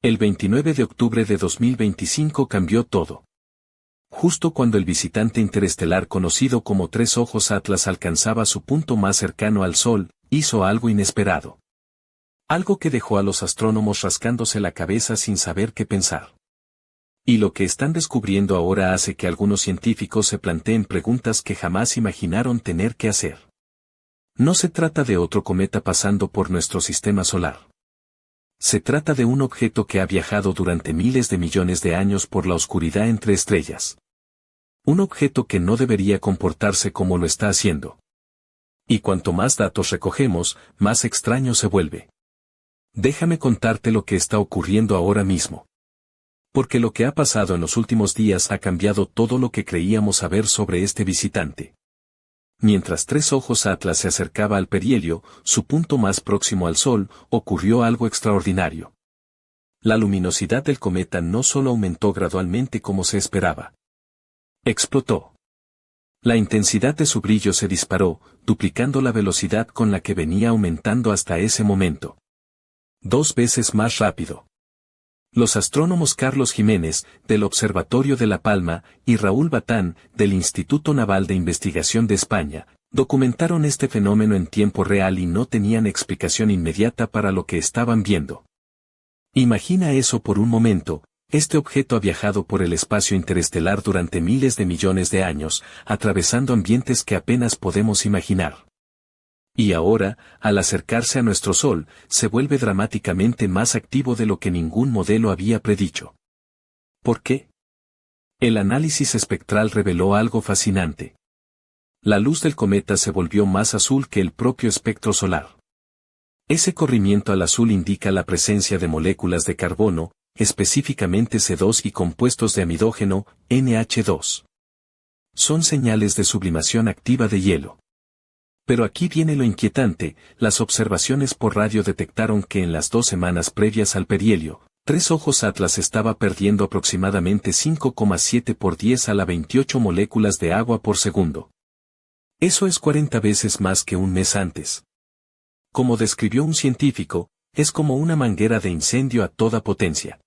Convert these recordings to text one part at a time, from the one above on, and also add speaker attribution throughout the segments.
Speaker 1: El 29 de octubre de 2025 cambió todo. Justo cuando el visitante interestelar conocido como Tres Ojos Atlas alcanzaba su punto más cercano al Sol, hizo algo inesperado. Algo que dejó a los astrónomos rascándose la cabeza sin saber qué pensar. Y lo que están descubriendo ahora hace que algunos científicos se planteen preguntas que jamás imaginaron tener que hacer. No se trata de otro cometa pasando por nuestro sistema solar. Se trata de un objeto que ha viajado durante miles de millones de años por la oscuridad entre estrellas. Un objeto que no debería comportarse como lo está haciendo. Y cuanto más datos recogemos, más extraño se vuelve. Déjame contarte lo que está ocurriendo ahora mismo. Porque lo que ha pasado en los últimos días ha cambiado todo lo que creíamos saber sobre este visitante. Mientras Tres Ojos Atlas se acercaba al perihelio, su punto más próximo al Sol, ocurrió algo extraordinario. La luminosidad del cometa no solo aumentó gradualmente como se esperaba. Explotó. La intensidad de su brillo se disparó, duplicando la velocidad con la que venía aumentando hasta ese momento. 2 veces más rápido. Los astrónomos Carlos Jiménez, del Observatorio de La Palma, y Raúl Batán, del Instituto Naval de Investigación de España, documentaron este fenómeno en tiempo real y no tenían explicación inmediata para lo que estaban viendo. Imagina eso por un momento. Este objeto ha viajado por el espacio interestelar durante miles de millones de años, atravesando ambientes que apenas podemos imaginar. Y ahora, al acercarse a nuestro Sol, se vuelve dramáticamente más activo de lo que ningún modelo había predicho. ¿Por qué? El análisis espectral reveló algo fascinante. La luz del cometa se volvió más azul que el propio espectro solar. Ese corrimiento al azul indica la presencia de moléculas de carbono, específicamente C2 y compuestos de amidógeno, NH2. Son señales de sublimación activa de hielo. Pero aquí viene lo inquietante, las observaciones por radio detectaron que en las 2 semanas previas al perihelio, Tres Ojos Atlas estaba perdiendo aproximadamente 5,7 por 10 a la 28 moléculas de agua por segundo. Eso es 40 veces más que un mes antes. Como describió un científico, es como una manguera de incendio a toda potencia.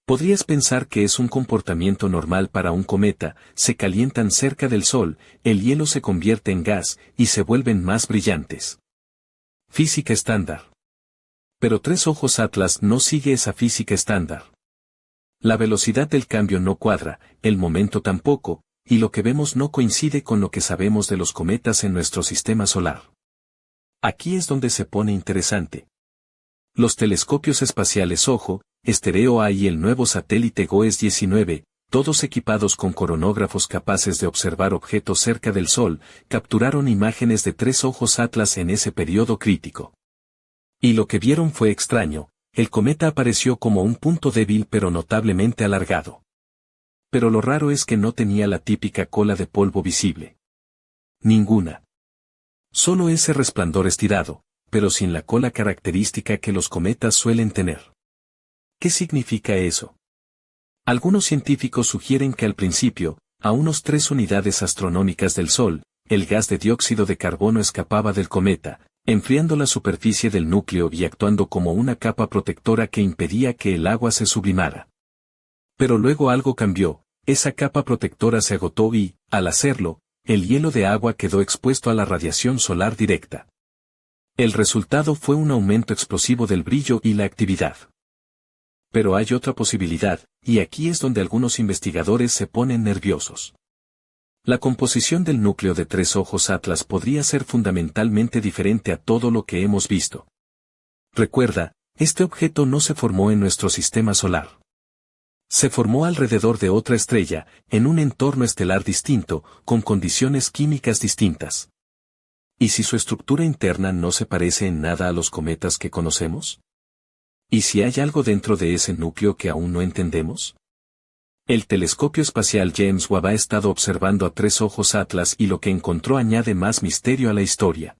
Speaker 1: Podrías pensar que es un comportamiento normal para un cometa, se calientan cerca del Sol, el hielo se convierte en gas, y se vuelven más brillantes. Física estándar. Pero Tres Ojos Atlas no sigue esa física estándar. La velocidad del cambio no cuadra, el momento tampoco, y lo que vemos no coincide con lo que sabemos de los cometas en nuestro sistema solar. Aquí es donde se pone interesante. Los telescopios espaciales OJO, Stereo A y el nuevo satélite GOES-19, todos equipados con coronógrafos capaces de observar objetos cerca del Sol, capturaron imágenes de Tres Ojos Atlas en ese periodo crítico. Y lo que vieron fue extraño, el cometa apareció como un punto débil pero notablemente alargado. Pero lo raro es que no tenía la típica cola de polvo visible. Ninguna. Solo ese resplandor estirado, pero sin la cola característica que los cometas suelen tener. ¿Qué significa eso? Algunos científicos sugieren que al principio, a unos 3 unidades astronómicas del Sol, el gas de dióxido de carbono escapaba del cometa, enfriando la superficie del núcleo y actuando como una capa protectora que impedía que el agua se sublimara. Pero luego algo cambió, esa capa protectora se agotó y, al hacerlo, el hielo de agua quedó expuesto a la radiación solar directa. El resultado fue un aumento explosivo del brillo y la actividad. Pero hay otra posibilidad, y aquí es donde algunos investigadores se ponen nerviosos. La composición del núcleo de Tres Ojos Atlas podría ser fundamentalmente diferente a todo lo que hemos visto. Recuerda, este objeto no se formó en nuestro sistema solar. Se formó alrededor de otra estrella, en un entorno estelar distinto, con condiciones químicas distintas. ¿Y si su estructura interna no se parece en nada a los cometas que conocemos? ¿Y si hay algo dentro de ese núcleo que aún no entendemos? El telescopio espacial James Webb ha estado observando a Tres Ojos Atlas y lo que encontró añade más misterio a la historia.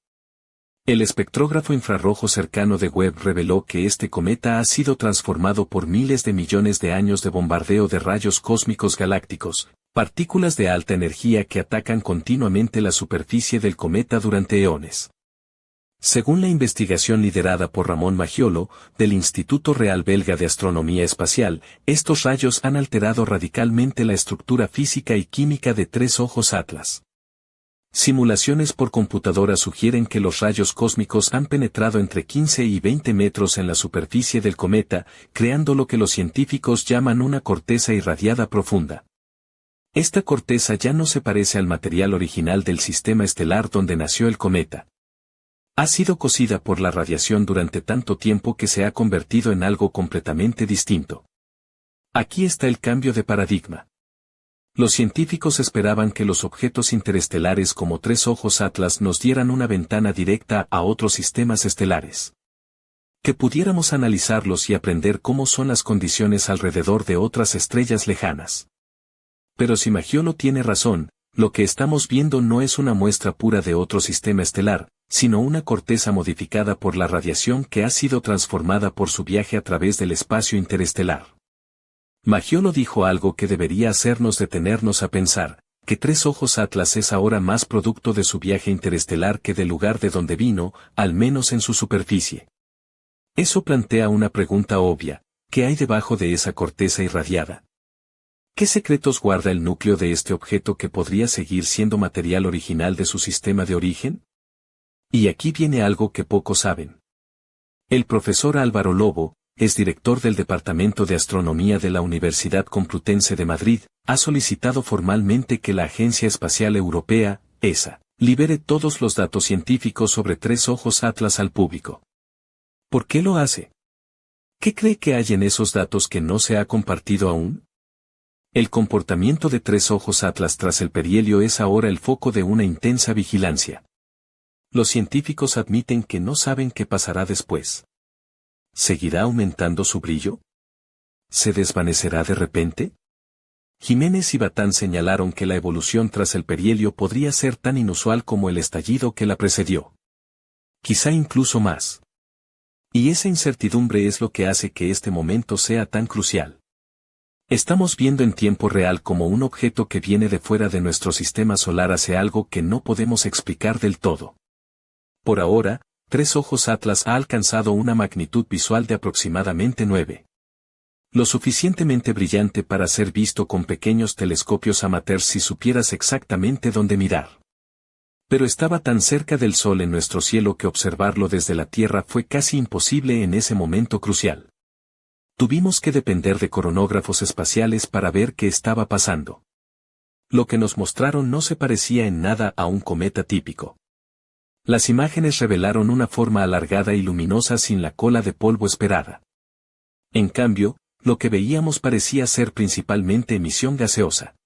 Speaker 1: El espectrógrafo infrarrojo cercano de Webb reveló que este cometa ha sido transformado por miles de millones de años de bombardeo de rayos cósmicos galácticos, partículas de alta energía que atacan continuamente la superficie del cometa durante eones. Según la investigación liderada por Ramón Maggiolo, del Instituto Real Belga de Astronomía Espacial, estos rayos han alterado radicalmente la estructura física y química de tres ojos Atlas. Simulaciones por computadora sugieren que los rayos cósmicos han penetrado entre 15 y 20 metros en la superficie del cometa, creando lo que los científicos llaman una corteza irradiada profunda. Esta corteza ya no se parece al material original del sistema estelar donde nació el cometa. Ha sido cocida por la radiación durante tanto tiempo que se ha convertido en algo completamente distinto. Aquí está el cambio de paradigma. Los científicos esperaban que los objetos interestelares como tres ojos Atlas nos dieran una ventana directa a otros sistemas estelares. Que pudiéramos analizarlos y aprender cómo son las condiciones alrededor de otras estrellas lejanas. Pero si Maggiolo tiene razón, lo que estamos viendo no es una muestra pura de otro sistema estelar, sino una corteza modificada por la radiación que ha sido transformada por su viaje a través del espacio interestelar. Maggiolo dijo algo que debería hacernos detenernos a pensar, que tres ojos Atlas es ahora más producto de su viaje interestelar que del lugar de donde vino, al menos en su superficie. Eso plantea una pregunta obvia: ¿qué hay debajo de esa corteza irradiada? ¿Qué secretos guarda el núcleo de este objeto que podría seguir siendo material original de su sistema de origen? Y aquí viene algo que pocos saben. El profesor Álvaro Lobo, es director del Departamento de Astronomía de la Universidad Complutense de Madrid, ha solicitado formalmente que la Agencia Espacial Europea, ESA, libere todos los datos científicos sobre tres ojos Atlas al público. ¿Por qué lo hace? ¿Qué cree que hay en esos datos que no se ha compartido aún? El comportamiento de tres ojos Atlas tras el perihelio es ahora el foco de una intensa vigilancia. Los científicos admiten que no saben qué pasará después. ¿Seguirá aumentando su brillo? ¿Se desvanecerá de repente? Jiménez y Batán señalaron que la evolución tras el perihelio podría ser tan inusual como el estallido que la precedió. Quizá incluso más. Y esa incertidumbre es lo que hace que este momento sea tan crucial. Estamos viendo en tiempo real como un objeto que viene de fuera de nuestro sistema solar hace algo que no podemos explicar del todo. Por ahora, tres ojos Atlas ha alcanzado una magnitud visual de aproximadamente 9. Lo suficientemente brillante para ser visto con pequeños telescopios amateurs si supieras exactamente dónde mirar. Pero estaba tan cerca del Sol en nuestro cielo que observarlo desde la Tierra fue casi imposible en ese momento crucial. Tuvimos que depender de coronógrafos espaciales para ver qué estaba pasando. Lo que nos mostraron no se parecía en nada a un cometa típico. Las imágenes revelaron una forma alargada y luminosa sin la cola de polvo esperada. En cambio, lo que veíamos parecía ser principalmente emisión gaseosa.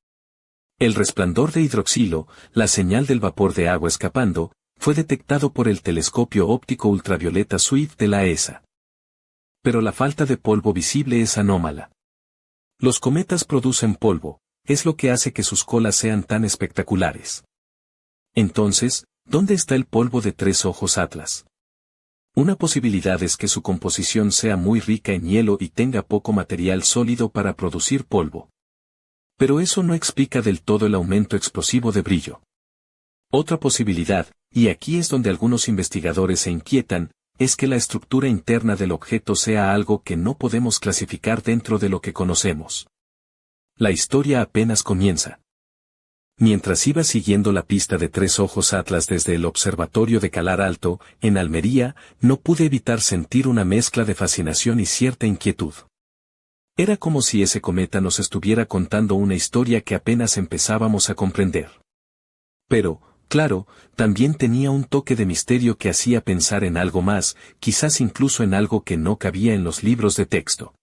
Speaker 1: El resplandor de hidroxilo, la señal del vapor de agua escapando, fue detectado por el telescopio óptico ultravioleta Swift de la ESA. Pero la falta de polvo visible es anómala. Los cometas producen polvo, es lo que hace que sus colas sean tan espectaculares. Entonces, ¿dónde está el polvo de tres ojos Atlas? Una posibilidad es que su composición sea muy rica en hielo y tenga poco material sólido para producir polvo. Pero eso no explica del todo el aumento explosivo de brillo. Otra posibilidad, y aquí es donde algunos investigadores se inquietan, es que la estructura interna del objeto sea algo que no podemos clasificar dentro de lo que conocemos. La historia apenas comienza. Mientras iba siguiendo la pista de tres ojos Atlas desde el observatorio de Calar Alto, en Almería, no pude evitar sentir una mezcla de fascinación y cierta inquietud. Era como si ese cometa nos estuviera contando una historia que apenas empezábamos a comprender. Pero, claro, también tenía un toque de misterio que hacía pensar en algo más, quizás incluso en algo que no cabía en los libros de texto.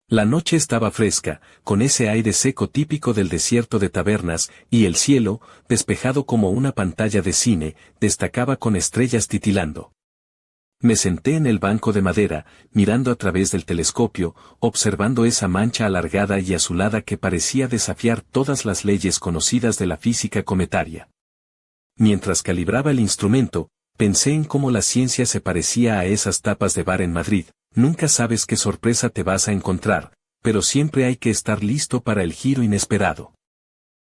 Speaker 1: La noche estaba fresca, con ese aire seco típico del desierto de Tabernas, y el cielo, despejado como una pantalla de cine, destacaba con estrellas titilando. Me senté en el banco de madera, mirando a través del telescopio, observando esa mancha alargada y azulada que parecía desafiar todas las leyes conocidas de la física cometaria. Mientras calibraba el instrumento, pensé en cómo la ciencia se parecía a esas tapas de bar en Madrid. Nunca sabes qué sorpresa te vas a encontrar, pero siempre hay que estar listo para el giro inesperado.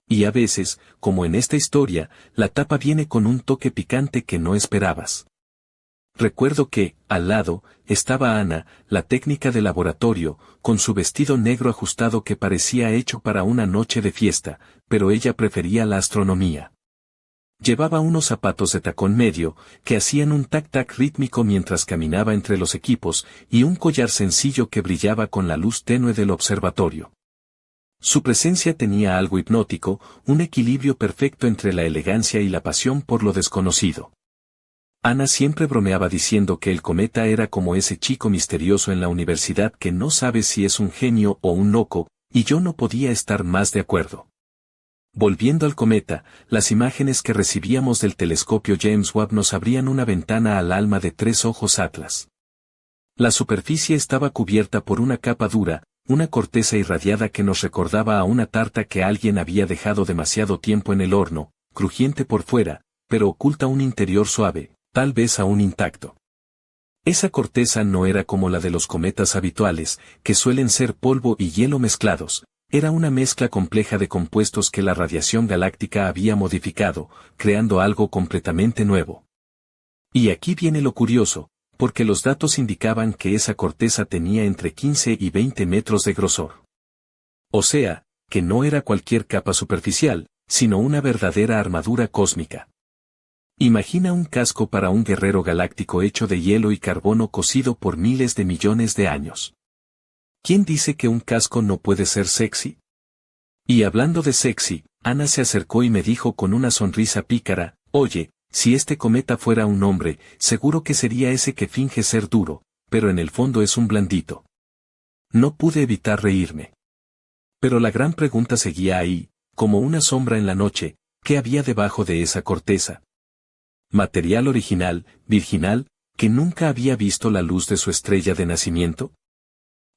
Speaker 1: Y a veces, como en esta historia, la tapa viene con un toque picante que no esperabas. Recuerdo que, al lado, estaba Ana, la técnica de laboratorio, con su vestido negro ajustado que parecía hecho para una noche de fiesta, pero ella prefería la astronomía. Llevaba unos zapatos de tacón medio, que hacían un tac-tac rítmico mientras caminaba entre los equipos, y un collar sencillo que brillaba con la luz tenue del observatorio. Su presencia tenía algo hipnótico, un equilibrio perfecto entre la elegancia y la pasión por lo desconocido. Ana siempre bromeaba diciendo que el cometa era como ese chico misterioso en la universidad que no sabe si es un genio o un loco, y yo no podía estar más de acuerdo. Volviendo al cometa, las imágenes que recibíamos del telescopio James Webb nos abrían una ventana al alma de tres ojos Atlas. La superficie estaba cubierta por una capa dura, una corteza irradiada que nos recordaba a una tarta que alguien había dejado demasiado tiempo en el horno, crujiente por fuera, pero oculta un interior suave, tal vez aún intacto. Esa corteza no era como la de los cometas habituales, que suelen ser polvo y hielo mezclados, era una mezcla compleja de compuestos que la radiación galáctica había modificado, creando algo completamente nuevo. Y aquí viene lo curioso, porque los datos indicaban que esa corteza tenía entre 15 y 20 metros de grosor. O sea, que no era cualquier capa superficial, sino una verdadera armadura cósmica. Imagina un casco para un guerrero galáctico hecho de hielo y carbono cocido por miles de millones de años. ¿Quién dice que un casco no puede ser sexy? Y hablando de sexy, Ana se acercó y me dijo con una sonrisa pícara, oye, si este cometa fuera un hombre, seguro que sería ese que finge ser duro, pero en el fondo es un blandito. No pude evitar reírme. Pero la gran pregunta seguía ahí, como una sombra en la noche, ¿qué había debajo de esa corteza? ¿Material original, virginal, que nunca había visto la luz de su estrella de nacimiento?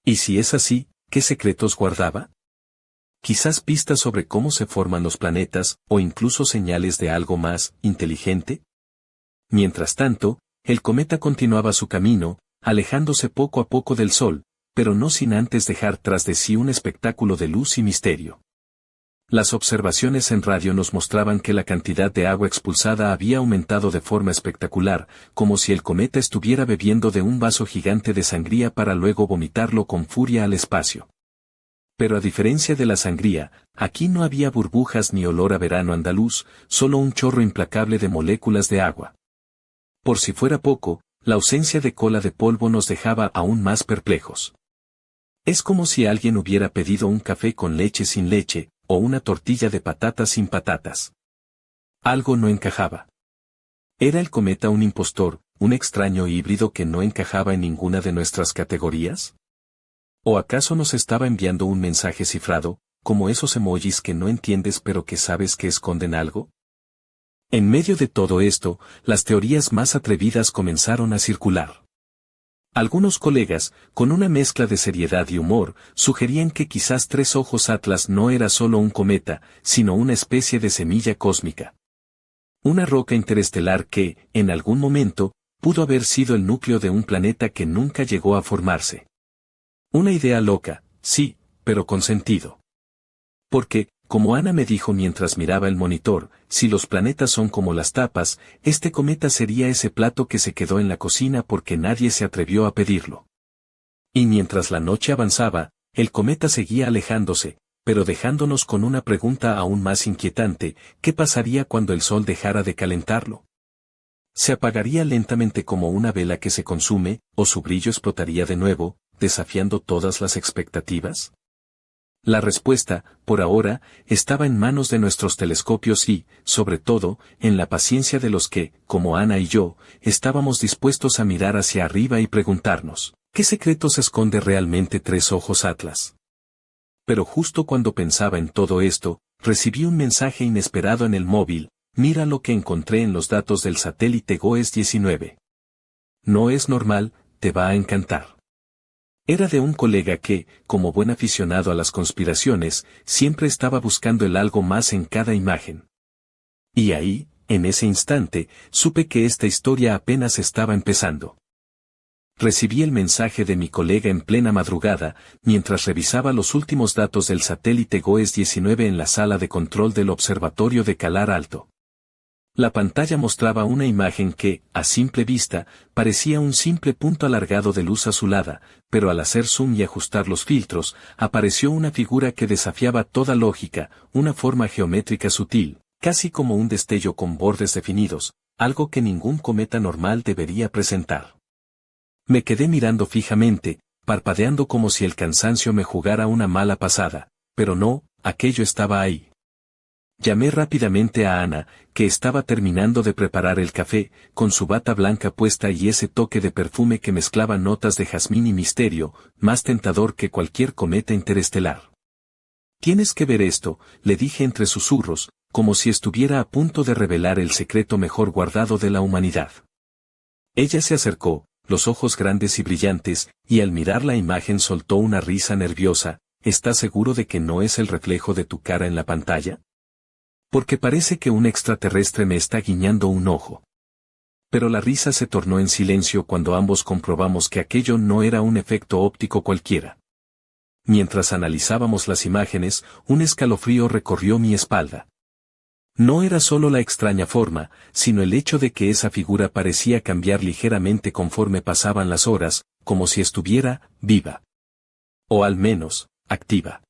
Speaker 1: Y si es así, ¿qué secretos guardaba? Quizás pistas sobre cómo se forman los planetas, o incluso señales de algo más inteligente. Mientras tanto, el cometa continuaba su camino, alejándose poco a poco del Sol, pero no sin antes dejar tras de sí un espectáculo de luz y misterio. Las observaciones en radio nos mostraban que la cantidad de agua expulsada había aumentado de forma espectacular, como si el cometa estuviera bebiendo de un vaso gigante de sangría para luego vomitarlo con furia al espacio. Pero a diferencia de la sangría, aquí no había burbujas ni olor a verano andaluz, solo un chorro implacable de moléculas de agua. Por si fuera poco, la ausencia de cola de polvo nos dejaba aún más perplejos. Es como si alguien hubiera pedido un café con leche sin leche, o una tortilla de patatas sin patatas. Algo no encajaba. ¿Era el cometa un impostor, un extraño híbrido que no encajaba en ninguna de nuestras categorías? ¿O acaso nos estaba enviando un mensaje cifrado, como esos emojis que no entiendes pero que sabes que esconden algo? En medio de todo esto, las teorías más atrevidas comenzaron a circular. Algunos colegas, con una mezcla de seriedad y humor, sugerían que quizás Tres Ojos Atlas no era solo un cometa, sino una especie de semilla cósmica. Una roca interestelar que, en algún momento, pudo haber sido el núcleo de un planeta que nunca llegó a formarse. Una idea loca, sí, pero con sentido. Porque, como Ana me dijo mientras miraba el monitor, si los planetas son como las tapas, este cometa sería ese plato que se quedó en la cocina porque nadie se atrevió a pedirlo. Y mientras la noche avanzaba, el cometa seguía alejándose, pero dejándonos con una pregunta aún más inquietante, ¿qué pasaría cuando el Sol dejara de calentarlo? ¿Se apagaría lentamente como una vela que se consume, o su brillo explotaría de nuevo, desafiando todas las expectativas? La respuesta, por ahora, estaba en manos de nuestros telescopios y, sobre todo, en la paciencia de los que, como Ana y yo, estábamos dispuestos a mirar hacia arriba y preguntarnos, ¿qué secretos esconde realmente Tres Ojos Atlas? Pero justo cuando pensaba en todo esto, recibí un mensaje inesperado en el móvil, mira lo que encontré en los datos del satélite GOES-19. No es normal, te va a encantar. Era de un colega que, como buen aficionado a las conspiraciones, siempre estaba buscando el algo más en cada imagen. Y ahí, en ese instante, supe que esta historia apenas estaba empezando. Recibí el mensaje de mi colega en plena madrugada, mientras revisaba los últimos datos del satélite GOES-19 en la sala de control del observatorio de Calar Alto. La pantalla mostraba una imagen que, a simple vista, parecía un simple punto alargado de luz azulada, pero al hacer zoom y ajustar los filtros, apareció una figura que desafiaba toda lógica, una forma geométrica sutil, casi como un destello con bordes definidos, algo que ningún cometa normal debería presentar. Me quedé mirando fijamente, parpadeando como si el cansancio me jugara una mala pasada, pero no, aquello estaba ahí. Llamé rápidamente a Ana, que estaba terminando de preparar el café, con su bata blanca puesta y ese toque de perfume que mezclaba notas de jazmín y misterio, más tentador que cualquier cometa interestelar. Tienes que ver esto, le dije entre susurros, como si estuviera a punto de revelar el secreto mejor guardado de la humanidad. Ella se acercó, los ojos grandes y brillantes, y al mirar la imagen soltó una risa nerviosa. ¿Estás seguro de que no es el reflejo de tu cara en la pantalla? Porque parece que un extraterrestre me está guiñando un ojo. Pero la risa se tornó en silencio cuando ambos comprobamos que aquello no era un efecto óptico cualquiera. Mientras analizábamos las imágenes, un escalofrío recorrió mi espalda. No era solo la extraña forma, sino el hecho de que esa figura parecía cambiar ligeramente conforme pasaban las horas, como si estuviera viva. O al menos, activa.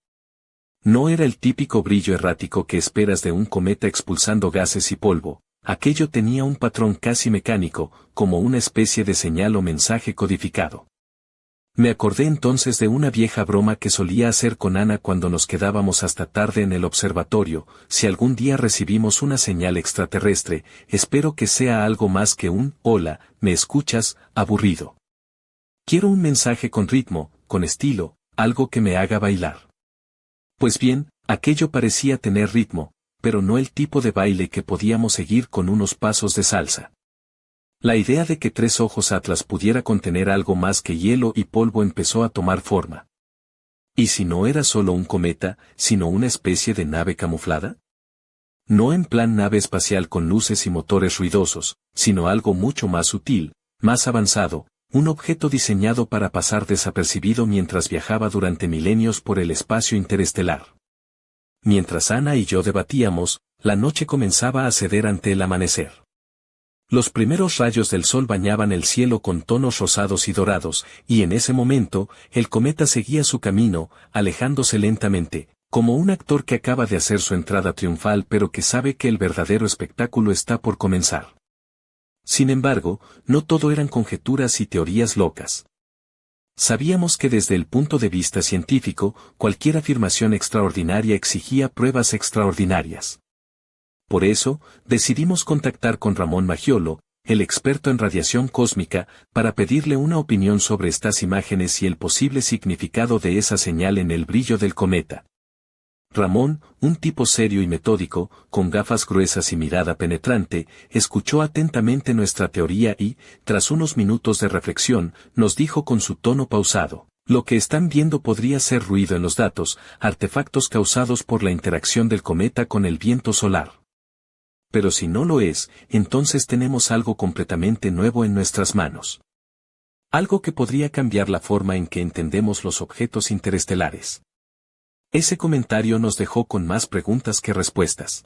Speaker 1: No era el típico brillo errático que esperas de un cometa expulsando gases y polvo, aquello tenía un patrón casi mecánico, como una especie de señal o mensaje codificado. Me acordé entonces de una vieja broma que solía hacer con Ana cuando nos quedábamos hasta tarde en el observatorio: si algún día recibimos una señal extraterrestre, espero que sea algo más que un «hola, ¿me escuchas?», aburrido. Quiero un mensaje con ritmo, con estilo, algo que me haga bailar. Pues bien, aquello parecía tener ritmo, pero no el tipo de baile que podíamos seguir con unos pasos de salsa. La idea de que Tres Ojos Atlas pudiera contener algo más que hielo y polvo empezó a tomar forma. ¿Y si no era solo un cometa, sino una especie de nave camuflada? No en plan nave espacial con luces y motores ruidosos, sino algo mucho más sutil, más avanzado, un objeto diseñado para pasar desapercibido mientras viajaba durante milenios por el espacio interestelar. Mientras Ana y yo debatíamos, la noche comenzaba a ceder ante el amanecer. Los primeros rayos del sol bañaban el cielo con tonos rosados y dorados, y en ese momento, el cometa seguía su camino, alejándose lentamente, como un actor que acaba de hacer su entrada triunfal pero que sabe que el verdadero espectáculo está por comenzar. Sin embargo, no todo eran conjeturas y teorías locas. Sabíamos que desde el punto de vista científico, cualquier afirmación extraordinaria exigía pruebas extraordinarias. Por eso, decidimos contactar con Ramón Maggiolo, el experto en radiación cósmica, para pedirle una opinión sobre estas imágenes y el posible significado de esa señal en el brillo del cometa. Ramón, un tipo serio y metódico, con gafas gruesas y mirada penetrante, escuchó atentamente nuestra teoría y, tras unos minutos de reflexión, nos dijo con su tono pausado: lo que están viendo podría ser ruido en los datos, artefactos causados por la interacción del cometa con el viento solar. Pero si no lo es, entonces tenemos algo completamente nuevo en nuestras manos. Algo que podría cambiar la forma en que entendemos los objetos interestelares. Ese comentario nos dejó con más preguntas que respuestas.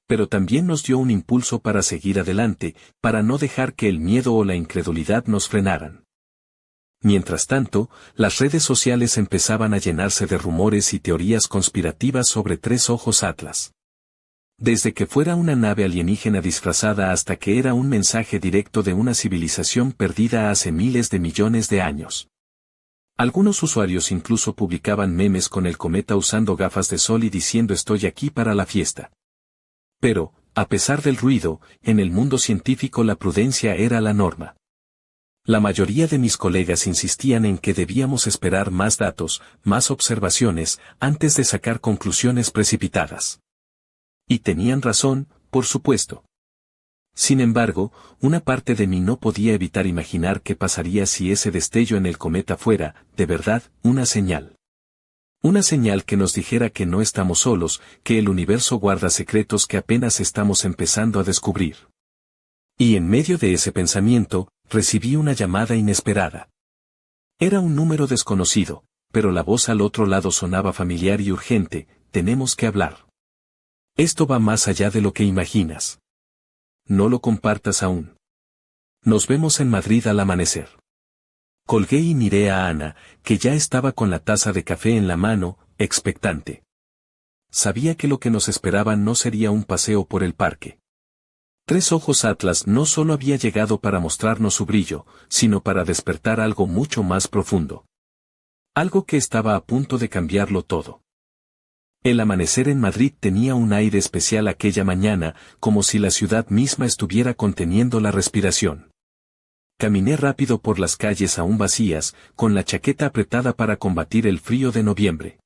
Speaker 1: Pero también nos dio un impulso para seguir adelante, para no dejar que el miedo o la incredulidad nos frenaran. Mientras tanto, las redes sociales empezaban a llenarse de rumores y teorías conspirativas sobre Tres Ojos Atlas. Desde que fuera una nave alienígena disfrazada hasta que era un mensaje directo de una civilización perdida hace miles de millones de años. Algunos usuarios incluso publicaban memes con el cometa usando gafas de sol y diciendo «estoy aquí para la fiesta». Pero, a pesar del ruido, en el mundo científico la prudencia era la norma. La mayoría de mis colegas insistían en que debíamos esperar más datos, más observaciones, antes de sacar conclusiones precipitadas. Y tenían razón, por supuesto. Sin embargo, una parte de mí no podía evitar imaginar qué pasaría si ese destello en el cometa fuera, de verdad, una señal. Una señal que nos dijera que no estamos solos, que el universo guarda secretos que apenas estamos empezando a descubrir. Y en medio de ese pensamiento, recibí una llamada inesperada. Era un número desconocido, pero la voz al otro lado sonaba familiar y urgente: «tenemos que hablar. Esto va más allá de lo que imaginas». no lo compartas aún. Nos vemos en Madrid al amanecer. Colgué y miré a Ana, que ya estaba con la taza de café en la mano, expectante. Sabía que lo que nos esperaba no sería un paseo por el parque. Tres Ojos Atlas no solo había llegado para mostrarnos su brillo, sino para despertar algo mucho más profundo. Algo que estaba a punto de cambiarlo todo. El amanecer en Madrid tenía un aire especial aquella mañana, como si la ciudad misma estuviera conteniendo la respiración. Caminé rápido por las calles aún vacías, con la chaqueta apretada para combatir el frío de noviembre.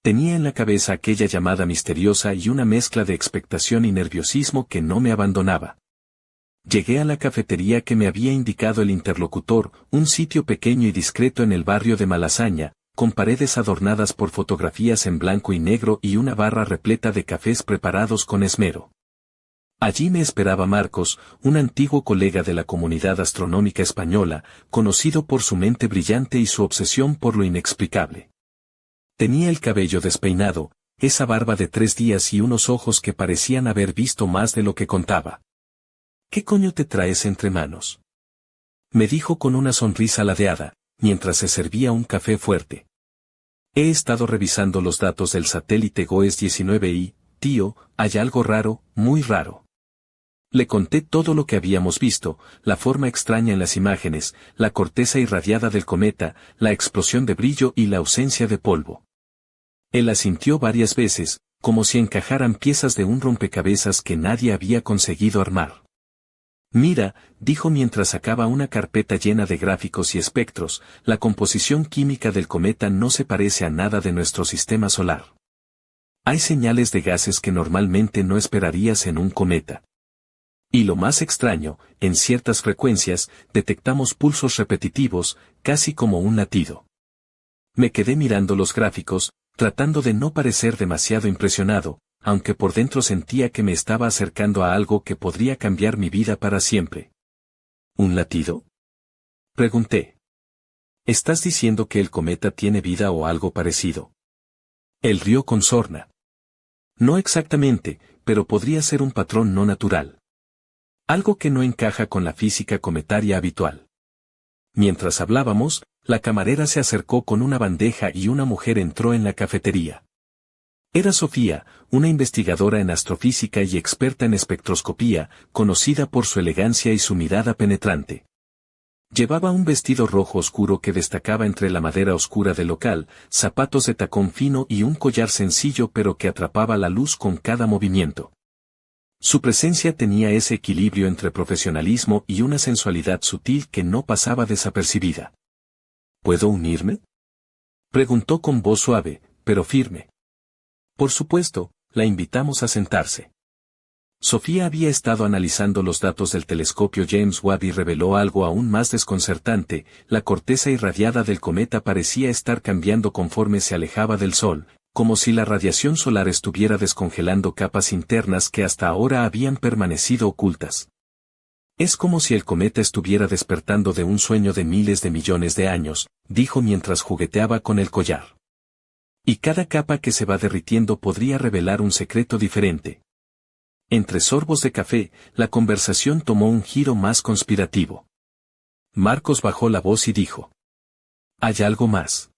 Speaker 1: Tenía en la cabeza aquella llamada misteriosa y una mezcla de expectación y nerviosismo que no me abandonaba. Llegué a la cafetería que me había indicado el interlocutor, un sitio pequeño y discreto en el barrio de Malasaña, con paredes adornadas por fotografías en blanco y negro y una barra repleta de cafés preparados con esmero. Allí me esperaba Marcos, un antiguo colega de la comunidad astronómica española, conocido por su mente brillante y su obsesión por lo inexplicable. Tenía el cabello despeinado, esa barba de 3 días y unos ojos que parecían haber visto más de lo que contaba. ¿Qué coño te traes entre manos?, me dijo con una sonrisa ladeada, mientras se servía un café fuerte. He estado revisando los datos del satélite GOES 19 y, tío, hay algo raro, muy raro. Le conté todo lo que habíamos visto, la forma extraña en las imágenes, la corteza irradiada del cometa, la explosión de brillo y la ausencia de polvo. Él asintió varias veces, como si encajaran piezas de un rompecabezas que nadie había conseguido armar. Mira, dijo mientras sacaba una carpeta llena de gráficos y espectros, la composición química del cometa no se parece a nada de nuestro sistema solar. Hay señales de gases que normalmente no esperarías en un cometa. Y lo más extraño, en ciertas frecuencias, detectamos pulsos repetitivos, casi como un latido. Me quedé mirando los gráficos, tratando de no parecer demasiado impresionado, aunque por dentro sentía que me estaba acercando a algo que podría cambiar mi vida para siempre. ¿Un latido?, pregunté. ¿Estás diciendo que el cometa tiene vida o algo parecido? Él rió con sorna. No exactamente, pero podría ser un patrón no natural. Algo que no encaja con la física cometaria habitual. Mientras hablábamos, la camarera se acercó con una bandeja y una mujer entró en la cafetería. Era Sofía, una investigadora en astrofísica y experta en espectroscopía, conocida por su elegancia y su mirada penetrante. Llevaba un vestido rojo oscuro que destacaba entre la madera oscura del local, zapatos de tacón fino y un collar sencillo pero que atrapaba la luz con cada movimiento. Su presencia tenía ese equilibrio entre profesionalismo y una sensualidad sutil que no pasaba desapercibida. ¿Puedo unirme?, preguntó con voz suave, pero firme. Por supuesto, la invitamos a sentarse. Sofía había estado analizando los datos del telescopio James Webb y reveló algo aún más desconcertante: la corteza irradiada del cometa parecía estar cambiando conforme se alejaba del Sol, como si la radiación solar estuviera descongelando capas internas que hasta ahora habían permanecido ocultas. Es como si el cometa estuviera despertando de un sueño de miles de millones de años, dijo mientras jugueteaba con el collar. Y cada capa que se va derritiendo podría revelar un secreto diferente. Entre sorbos de café, la conversación tomó un giro más conspirativo. Marcos bajó la voz y dijo: ¿hay algo más?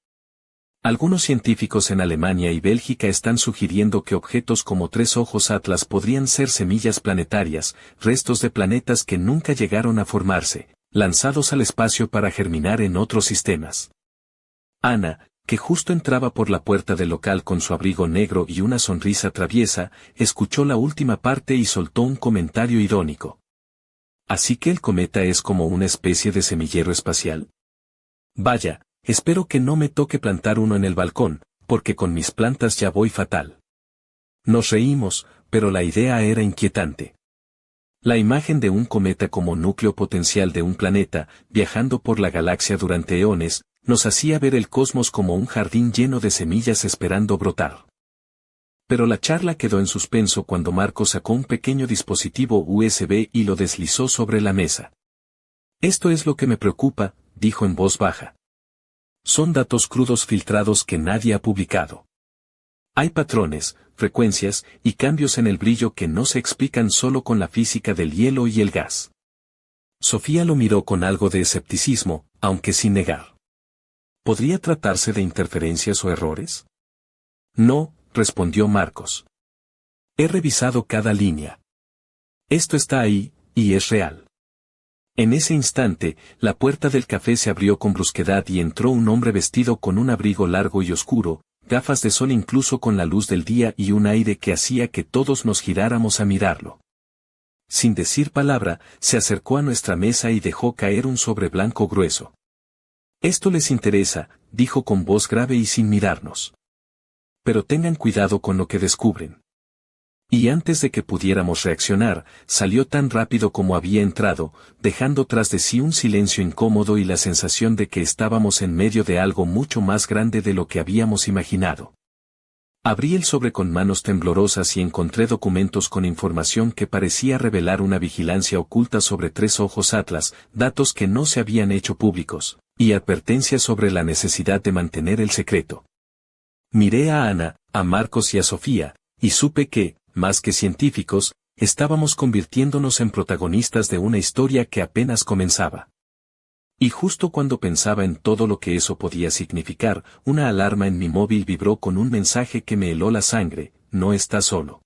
Speaker 1: Algunos científicos en Alemania y Bélgica están sugiriendo que objetos como Tres Ojos Atlas podrían ser semillas planetarias, restos de planetas que nunca llegaron a formarse, lanzados al espacio para germinar en otros sistemas. Ana, que justo entraba por la puerta del local con su abrigo negro y una sonrisa traviesa, escuchó la última parte y soltó un comentario irónico. ¿Así que el cometa es como una especie de semillero espacial? Vaya, espero que no me toque plantar uno en el balcón, porque con mis plantas ya voy fatal. Nos reímos, pero la idea era inquietante. La imagen de un cometa como núcleo potencial de un planeta, viajando por la galaxia durante eones, nos hacía ver el cosmos como un jardín lleno de semillas esperando brotar. Pero la charla quedó en suspenso cuando Marco sacó un pequeño dispositivo USB y lo deslizó sobre la mesa. Esto es lo que me preocupa, dijo en voz baja. Son datos crudos filtrados que nadie ha publicado. Hay patrones, frecuencias y cambios en el brillo que no se explican solo con la física del hielo y el gas. Sofía lo miró con algo de escepticismo, aunque sin negar. ¿Podría tratarse de interferencias o errores? No, respondió Marcos. He revisado cada línea. Esto está ahí, y es real. En ese instante, la puerta del café se abrió con brusquedad y entró un hombre vestido con un abrigo largo y oscuro, gafas de sol incluso con la luz del día y un aire que hacía que todos nos giráramos a mirarlo. Sin decir palabra, se acercó a nuestra mesa y dejó caer un sobre blanco grueso. Esto les interesa, dijo con voz grave y sin mirarnos. Pero tengan cuidado con lo que descubren. Y antes de que pudiéramos reaccionar, salió tan rápido como había entrado, dejando tras de sí un silencio incómodo y la sensación de que estábamos en medio de algo mucho más grande de lo que habíamos imaginado. Abrí el sobre con manos temblorosas y encontré documentos con información que parecía revelar una vigilancia oculta sobre Tres Ojos Atlas, datos que no se habían hecho públicos, y advertencias sobre la necesidad de mantener el secreto. Miré a Ana, a Marcos y a Sofía, y supe que, más que científicos, estábamos convirtiéndonos en protagonistas de una historia que apenas comenzaba. Y justo cuando pensaba en todo lo que eso podía significar, una alarma en mi móvil vibró con un mensaje que me heló la sangre: no estás solo.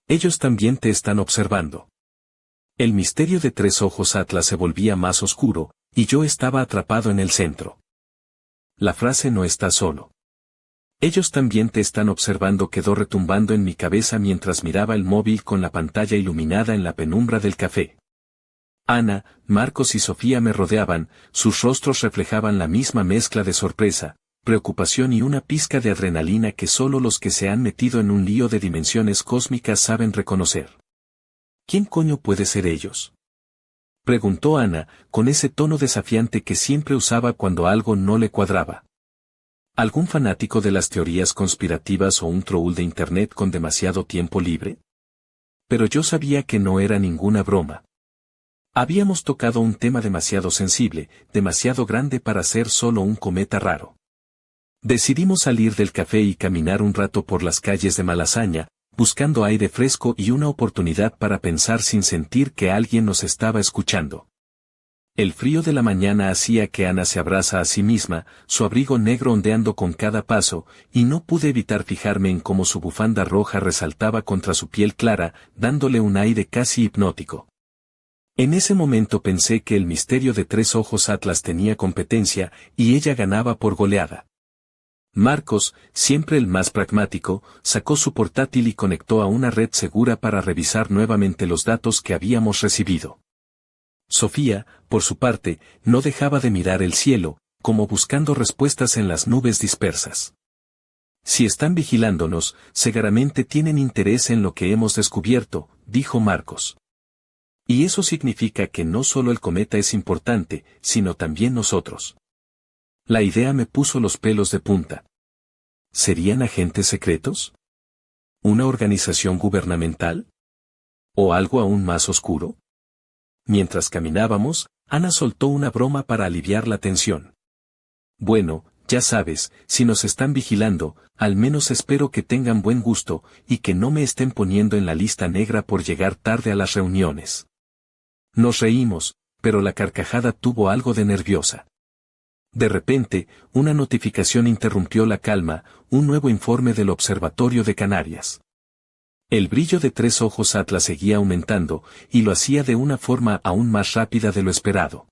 Speaker 1: Ellos también te están observando. El misterio de Tres Ojos Atlas se volvía más oscuro, y yo estaba atrapado en el centro. La frase "no estás solo. Ellos también te están observando" quedó retumbando en mi cabeza mientras miraba el móvil con la pantalla iluminada en la penumbra del café. Ana, Marcos y Sofía me rodeaban, sus rostros reflejaban la misma mezcla de sorpresa, preocupación y una pizca de adrenalina que solo los que se han metido en un lío de dimensiones cósmicas saben reconocer. ¿Quién coño puede ser ellos?, preguntó Ana, con ese tono desafiante que siempre usaba cuando algo no le cuadraba. ¿Algún fanático de las teorías conspirativas o un troll de internet con demasiado tiempo libre? Pero yo sabía que no era ninguna broma. Habíamos tocado un tema demasiado sensible, demasiado grande para ser solo un cometa raro. Decidimos salir del café y caminar un rato por las calles de Malasaña, buscando aire fresco y una oportunidad para pensar sin sentir que alguien nos estaba escuchando. El frío de la mañana hacía que Ana se abraza a sí misma, su abrigo negro ondeando con cada paso, y no pude evitar fijarme en cómo su bufanda roja resaltaba contra su piel clara, dándole un aire casi hipnótico. En ese momento pensé que el misterio de Tres Ojos Atlas tenía competencia, y ella ganaba por goleada. Marcos, siempre el más pragmático, sacó su portátil y conectó a una red segura para revisar nuevamente los datos que habíamos recibido. Sofía, por su parte, no dejaba de mirar el cielo, como buscando respuestas en las nubes dispersas. Si están vigilándonos, seguramente tienen interés en lo que hemos descubierto, dijo Marcos. Y eso significa que no solo el cometa es importante, sino también nosotros. La idea me puso los pelos de punta. ¿Serían agentes secretos? ¿Una organización gubernamental? ¿O algo aún más oscuro? Mientras caminábamos, Ana soltó una broma para aliviar la tensión. Bueno, ya sabes, si nos están vigilando, al menos espero que tengan buen gusto, y que no me estén poniendo en la lista negra por llegar tarde a las reuniones. Nos reímos, pero la carcajada tuvo algo de nerviosa. De repente, una notificación interrumpió la calma, un nuevo informe del Observatorio de Canarias. El brillo de Tres Ojos Atlas seguía aumentando, y lo hacía de una forma aún más rápida de lo esperado.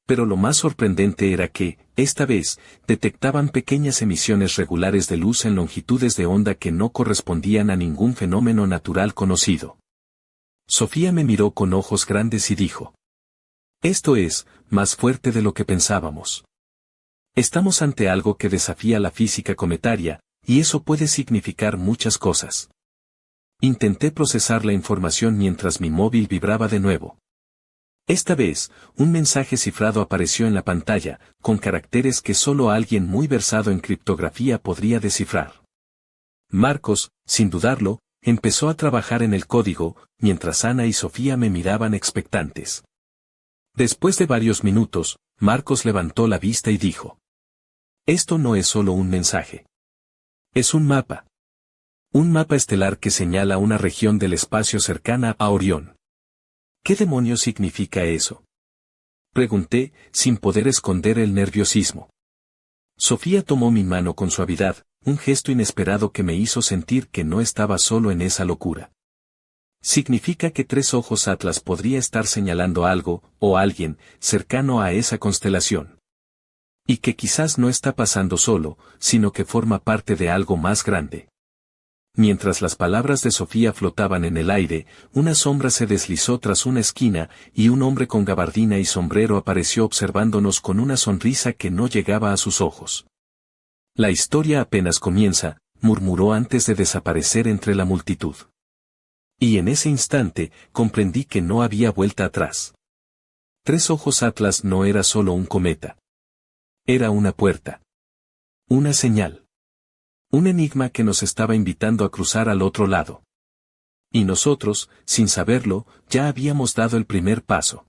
Speaker 1: Pero lo más sorprendente era que, esta vez, detectaban pequeñas emisiones regulares de luz en longitudes de onda que no correspondían a ningún fenómeno natural conocido. Sofía me miró con ojos grandes y dijo: «Esto es, más fuerte de lo que pensábamos. Estamos ante algo que desafía la física cometaria, y eso puede significar muchas cosas». Intenté procesar la información mientras mi móvil vibraba de nuevo. Esta vez, un mensaje cifrado apareció en la pantalla, con caracteres que solo alguien muy versado en criptografía podría descifrar. Marcos, sin dudarlo, empezó a trabajar en el código, mientras Ana y Sofía me miraban expectantes. Después de varios minutos, Marcos levantó la vista y dijo: «Esto no es solo un mensaje. Es un mapa». Un mapa estelar que señala una región del espacio cercana a Orión. ¿Qué demonios significa eso? Pregunté, sin poder esconder el nerviosismo. Sofía tomó mi mano con suavidad, un gesto inesperado que me hizo sentir que no estaba solo en esa locura. Significa que Tres Ojos Atlas podría estar señalando algo, o alguien, cercano a esa constelación. Y que quizás no está pasando solo, sino que forma parte de algo más grande. Mientras las palabras de Sofía flotaban en el aire, una sombra se deslizó tras una esquina, y un hombre con gabardina y sombrero apareció observándonos con una sonrisa que no llegaba a sus ojos. La historia apenas comienza, murmuró antes de desaparecer entre la multitud. Y en ese instante, comprendí que no había vuelta atrás. Tres Ojos Atlas no era solo un cometa. Era una puerta. Una señal. Un enigma que nos estaba invitando a cruzar al otro lado. Y nosotros, sin saberlo, ya habíamos dado el primer paso.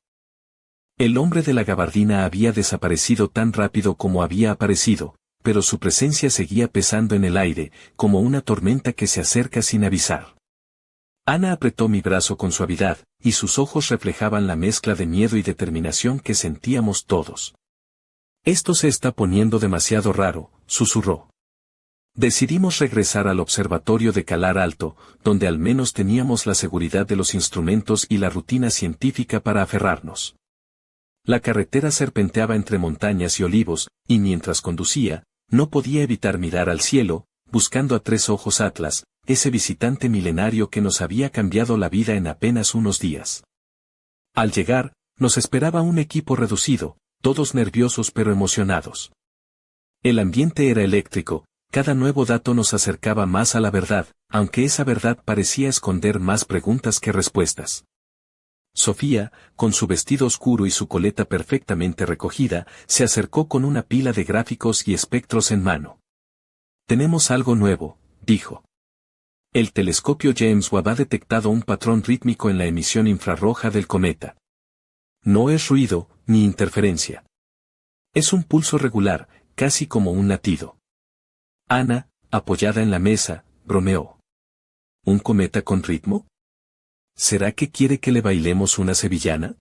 Speaker 1: El hombre de la gabardina había desaparecido tan rápido como había aparecido, pero su presencia seguía pesando en el aire, como una tormenta que se acerca sin avisar. Ana apretó mi brazo con suavidad, y sus ojos reflejaban la mezcla de miedo y determinación que sentíamos todos. Esto se está poniendo demasiado raro, susurró. Decidimos regresar al observatorio de Calar Alto, donde al menos teníamos la seguridad de los instrumentos y la rutina científica para aferrarnos. La carretera serpenteaba entre montañas y olivos, y mientras conducía, no podía evitar mirar al cielo, buscando a Tres Ojos Atlas, ese visitante milenario que nos había cambiado la vida en apenas unos días. Al llegar, nos esperaba un equipo reducido, todos nerviosos pero emocionados. El ambiente era eléctrico. Cada nuevo dato nos acercaba más a la verdad, aunque esa verdad parecía esconder más preguntas que respuestas. Sofía, con su vestido oscuro y su coleta perfectamente recogida, se acercó con una pila de gráficos y espectros en mano. Tenemos algo nuevo, dijo. El telescopio James Webb ha detectado un patrón rítmico en la emisión infrarroja del cometa. No es ruido, ni interferencia. Es un pulso regular, casi como un latido. Ana, apoyada en la mesa, bromeó. ¿Un cometa con ritmo? ¿Será que quiere que le bailemos una sevillana?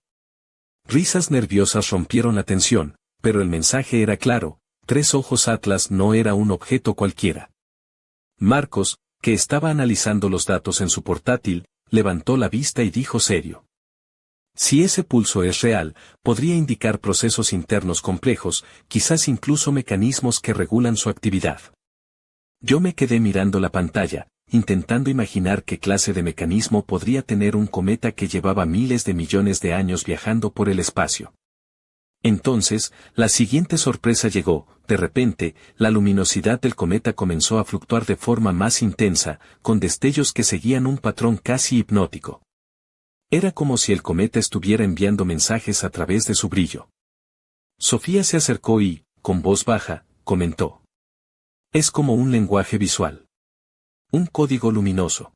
Speaker 1: Risas nerviosas rompieron la tensión, pero el mensaje era claro, Tres Ojos Atlas no era un objeto cualquiera. Marcos, que estaba analizando los datos en su portátil, levantó la vista y dijo serio. Si ese pulso es real, podría indicar procesos internos complejos, quizás incluso mecanismos que regulan su actividad. Yo me quedé mirando la pantalla, intentando imaginar qué clase de mecanismo podría tener un cometa que llevaba miles de millones de años viajando por el espacio. Entonces, la siguiente sorpresa llegó, de repente, la luminosidad del cometa comenzó a fluctuar de forma más intensa, con destellos que seguían un patrón casi hipnótico. Era como si el cometa estuviera enviando mensajes a través de su brillo. Sofía se acercó y, con voz baja, comentó. Es como un lenguaje visual. Un código luminoso.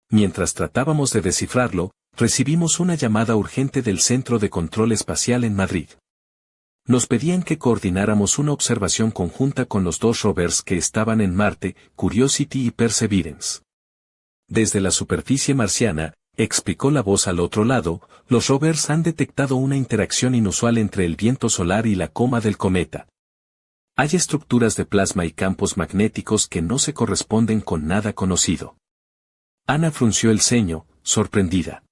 Speaker 1: Mientras tratábamos de descifrarlo, recibimos una llamada urgente del Centro de Control Espacial en Madrid. Nos pedían que coordináramos una observación conjunta con los dos rovers que estaban en Marte, Curiosity y Perseverance. Desde la superficie marciana, explicó la voz al otro lado, los rovers han detectado una interacción inusual entre el viento solar y la coma del cometa. Hay estructuras de plasma y campos magnéticos que no se corresponden con nada conocido. Ana frunció el ceño, sorprendida.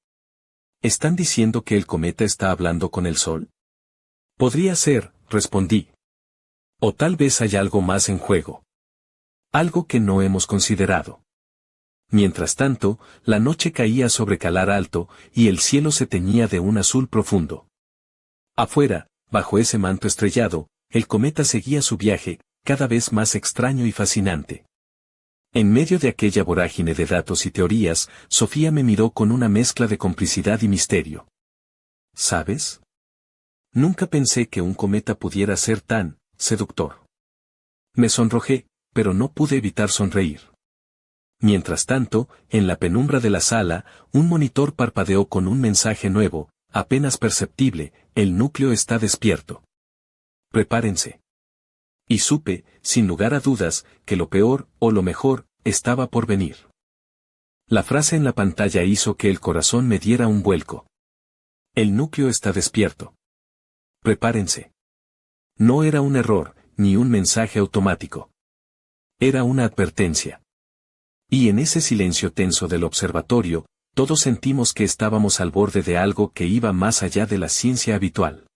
Speaker 1: ¿Están diciendo que el cometa está hablando con el Sol? Podría ser, respondí. O tal vez hay algo más en juego. Algo que no hemos considerado. Mientras tanto, la noche caía sobre Calar Alto, y el cielo se teñía de un azul profundo. Afuera, bajo ese manto estrellado, el cometa seguía su viaje, cada vez más extraño y fascinante. En medio de aquella vorágine de datos y teorías, Sofía me miró con una mezcla de complicidad y misterio. ¿Sabes? Nunca pensé que un cometa pudiera ser tan seductor. Me sonrojé, pero no pude evitar sonreír. Mientras tanto, en la penumbra de la sala, un monitor parpadeó con un mensaje nuevo, apenas perceptible: el núcleo está despierto. Prepárense. Y supe, sin lugar a dudas, que lo peor, o lo mejor, estaba por venir. La frase en la pantalla hizo que el corazón me diera un vuelco. El núcleo está despierto. Prepárense. No era un error, ni un mensaje automático. Era una advertencia. Y en ese silencio tenso del observatorio, todos sentimos que estábamos al borde de algo que iba más allá de la ciencia habitual.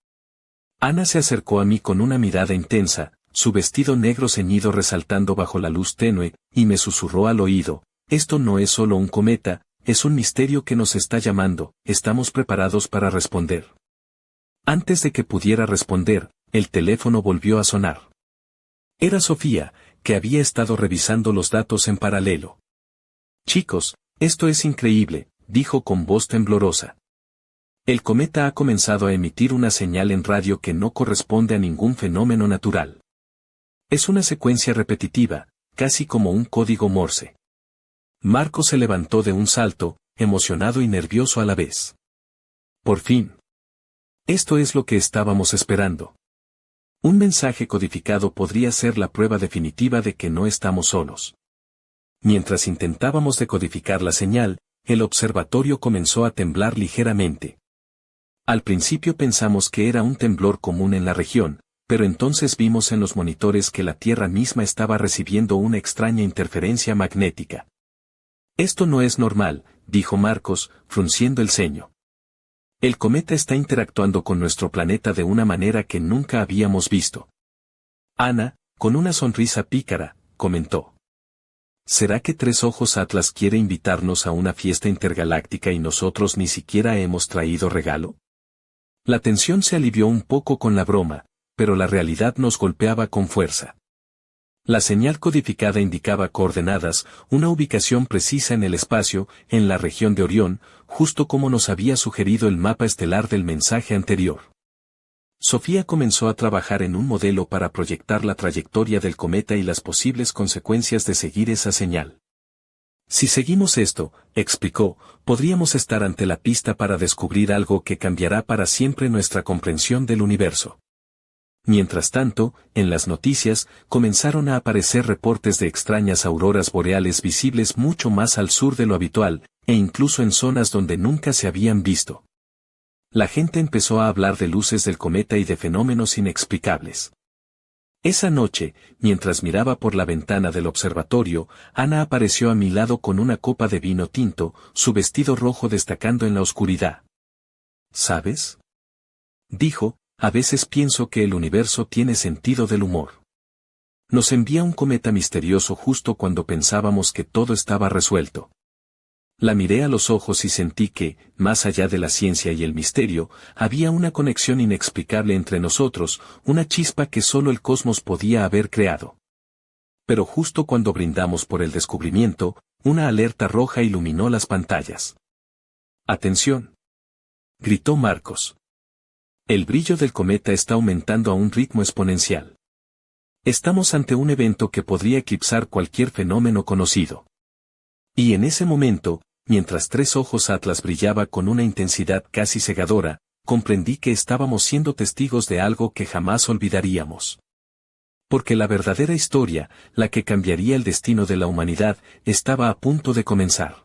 Speaker 1: Ana se acercó a mí con una mirada intensa, su vestido negro ceñido resaltando bajo la luz tenue, y me susurró al oído: esto no es solo un cometa, es un misterio que nos está llamando, ¿estamos preparados para responder? Antes de que pudiera responder, el teléfono volvió a sonar. Era Sofía, que había estado revisando los datos en paralelo. Chicos, esto es increíble, dijo con voz temblorosa. El cometa ha comenzado a emitir una señal en radio que no corresponde a ningún fenómeno natural. Es una secuencia repetitiva, casi como un código Morse. Marco se levantó de un salto, emocionado y nervioso a la vez. Por fin. Esto es lo que estábamos esperando. Un mensaje codificado podría ser la prueba definitiva de que no estamos solos. Mientras intentábamos decodificar la señal, el observatorio comenzó a temblar ligeramente. Al principio pensamos que era un temblor común en la región, pero entonces vimos en los monitores que la Tierra misma estaba recibiendo una extraña interferencia magnética. Esto no es normal, dijo Marcos, frunciendo el ceño. El cometa está interactuando con nuestro planeta de una manera que nunca habíamos visto. Ana, con una sonrisa pícara, comentó: ¿será que Tres Ojos Atlas quiere invitarnos a una fiesta intergaláctica y nosotros ni siquiera hemos traído regalo? La tensión se alivió un poco con la broma, pero la realidad nos golpeaba con fuerza. La señal codificada indicaba coordenadas, una ubicación precisa en el espacio, en la región de Orión, justo como nos había sugerido el mapa estelar del mensaje anterior. Sofía comenzó a trabajar en un modelo para proyectar la trayectoria del cometa y las posibles consecuencias de seguir esa señal. Si seguimos esto, explicó, podríamos estar ante la pista para descubrir algo que cambiará para siempre nuestra comprensión del universo. Mientras tanto, en las noticias, comenzaron a aparecer reportes de extrañas auroras boreales visibles mucho más al sur de lo habitual, e incluso en zonas donde nunca se habían visto. La gente empezó a hablar de luces del cometa y de fenómenos inexplicables. Esa noche, mientras miraba por la ventana del observatorio, Ana apareció a mi lado con una copa de vino tinto, su vestido rojo destacando en la oscuridad. ¿Sabes?, dijo, a veces pienso que el universo tiene sentido del humor. Nos envía un cometa misterioso justo cuando pensábamos que todo estaba resuelto. La miré a los ojos y sentí que, más allá de la ciencia y el misterio, había una conexión inexplicable entre nosotros, una chispa que solo el cosmos podía haber creado. Pero justo cuando brindamos por el descubrimiento, una alerta roja iluminó las pantallas. ¡Atención!, gritó Marcos. El brillo del cometa está aumentando a un ritmo exponencial. Estamos ante un evento que podría eclipsar cualquier fenómeno conocido. Y en ese momento, mientras Tres Ojos Atlas brillaba con una intensidad casi cegadora, comprendí que estábamos siendo testigos de algo que jamás olvidaríamos. Porque la verdadera historia, la que cambiaría el destino de la humanidad, estaba a punto de comenzar.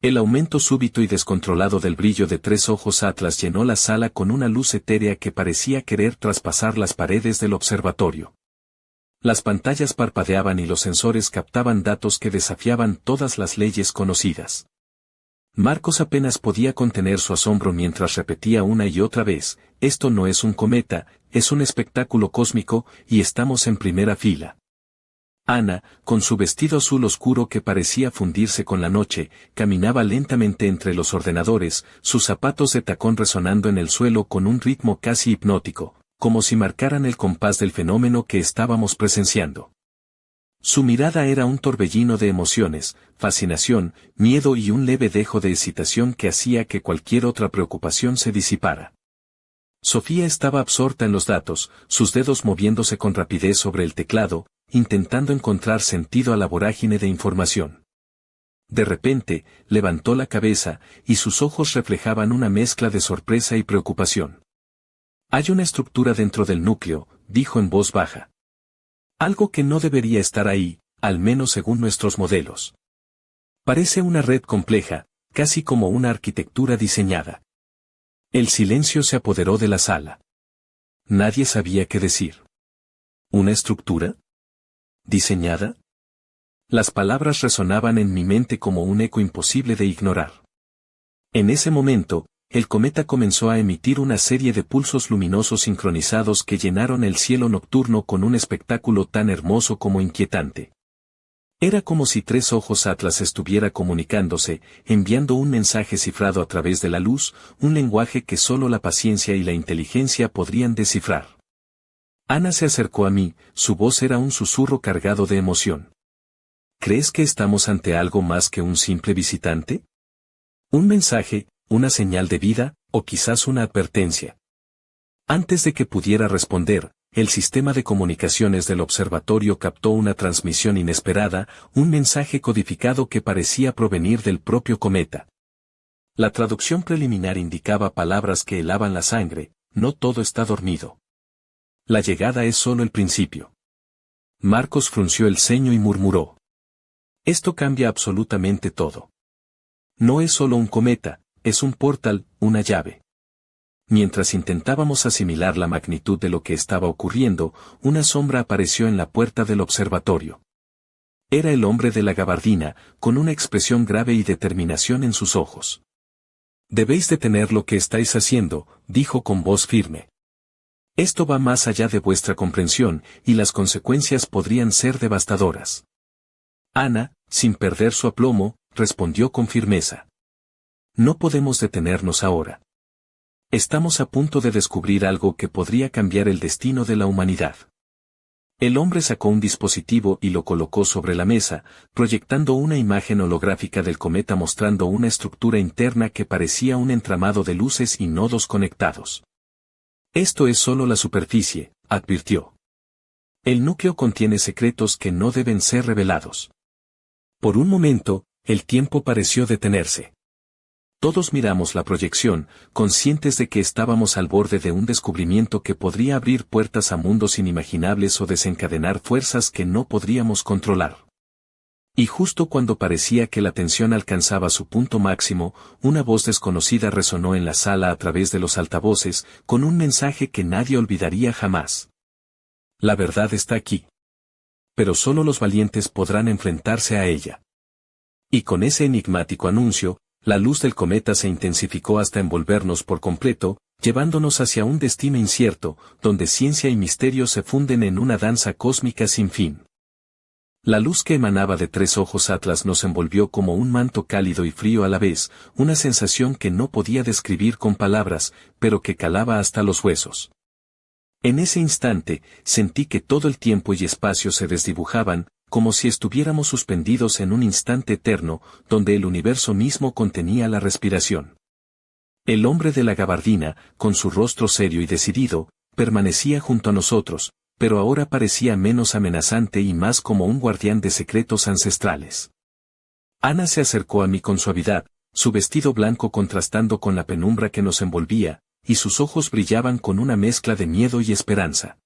Speaker 1: El aumento súbito y descontrolado del brillo de Tres Ojos Atlas llenó la sala con una luz etérea que parecía querer traspasar las paredes del observatorio. Las pantallas parpadeaban y los sensores captaban datos que desafiaban todas las leyes conocidas. Marcos apenas podía contener su asombro mientras repetía una y otra vez: esto no es un cometa, es un espectáculo cósmico, y estamos en primera fila. Ana, con su vestido azul oscuro que parecía fundirse con la noche, caminaba lentamente entre los ordenadores, sus zapatos de tacón resonando en el suelo con un ritmo casi hipnótico, como si marcaran el compás del fenómeno que estábamos presenciando. Su mirada era un torbellino de emociones, fascinación, miedo y un leve dejo de excitación que hacía que cualquier otra preocupación se disipara. Sofía estaba absorta en los datos, sus dedos moviéndose con rapidez sobre el teclado, intentando encontrar sentido a la vorágine de información. De repente, levantó la cabeza, y sus ojos reflejaban una mezcla de sorpresa y preocupación. Hay una estructura dentro del núcleo, dijo en voz baja. Algo que no debería estar ahí, al menos según nuestros modelos. Parece una red compleja, casi como una arquitectura diseñada. El silencio se apoderó de la sala. Nadie sabía qué decir. ¿Una estructura? ¿Diseñada? Las palabras resonaban en mi mente como un eco imposible de ignorar. En ese momento, el cometa comenzó a emitir una serie de pulsos luminosos sincronizados que llenaron el cielo nocturno con un espectáculo tan hermoso como inquietante. Era como si tres ojos Atlas estuviera comunicándose, enviando un mensaje cifrado a través de la luz, un lenguaje que solo la paciencia y la inteligencia podrían descifrar. Ana se acercó a mí, su voz era un susurro cargado de emoción. ¿Crees que estamos ante algo más que un simple visitante? ¿Un mensaje, una señal de vida, o quizás una advertencia? Antes de que pudiera responder, el sistema de comunicaciones del observatorio captó una transmisión inesperada, un mensaje codificado que parecía provenir del propio cometa. La traducción preliminar indicaba palabras que helaban la sangre: no todo está dormido. La llegada es solo el principio. Marcos frunció el ceño y murmuró: esto cambia absolutamente todo. No es solo un cometa, es un portal, una llave. Mientras intentábamos asimilar la magnitud de lo que estaba ocurriendo, una sombra apareció en la puerta del observatorio. Era el hombre de la gabardina, con una expresión grave y determinación en sus ojos. Debéis detener lo que estáis haciendo, dijo con voz firme. Esto va más allá de vuestra comprensión, y las consecuencias podrían ser devastadoras. Ana, sin perder su aplomo, respondió con firmeza. No podemos detenernos ahora. Estamos a punto de descubrir algo que podría cambiar el destino de la humanidad. El hombre sacó un dispositivo y lo colocó sobre la mesa, proyectando una imagen holográfica del cometa mostrando una estructura interna que parecía un entramado de luces y nodos conectados. Esto es solo la superficie, advirtió. El núcleo contiene secretos que no deben ser revelados. Por un momento, el tiempo pareció detenerse. Todos miramos la proyección, conscientes de que estábamos al borde de un descubrimiento que podría abrir puertas a mundos inimaginables o desencadenar fuerzas que no podríamos controlar. Y justo cuando parecía que la tensión alcanzaba su punto máximo, una voz desconocida resonó en la sala a través de los altavoces, con un mensaje que nadie olvidaría jamás. La verdad está aquí. Pero solo los valientes podrán enfrentarse a ella. Y con ese enigmático anuncio, la luz del cometa se intensificó hasta envolvernos por completo, llevándonos hacia un destino incierto, donde ciencia y misterio se funden en una danza cósmica sin fin. La luz que emanaba de tres ojos Atlas nos envolvió como un manto cálido y frío a la vez, una sensación que no podía describir con palabras, pero que calaba hasta los huesos. En ese instante, sentí que todo el tiempo y espacio se desdibujaban, como si estuviéramos suspendidos en un instante eterno, donde el universo mismo contenía la respiración. El hombre de la gabardina, con su rostro serio y decidido, permanecía junto a nosotros, pero ahora parecía menos amenazante y más como un guardián de secretos ancestrales. Ana se acercó a mí con suavidad, su vestido blanco contrastando con la penumbra que nos envolvía, y sus ojos brillaban con una mezcla de miedo y esperanza.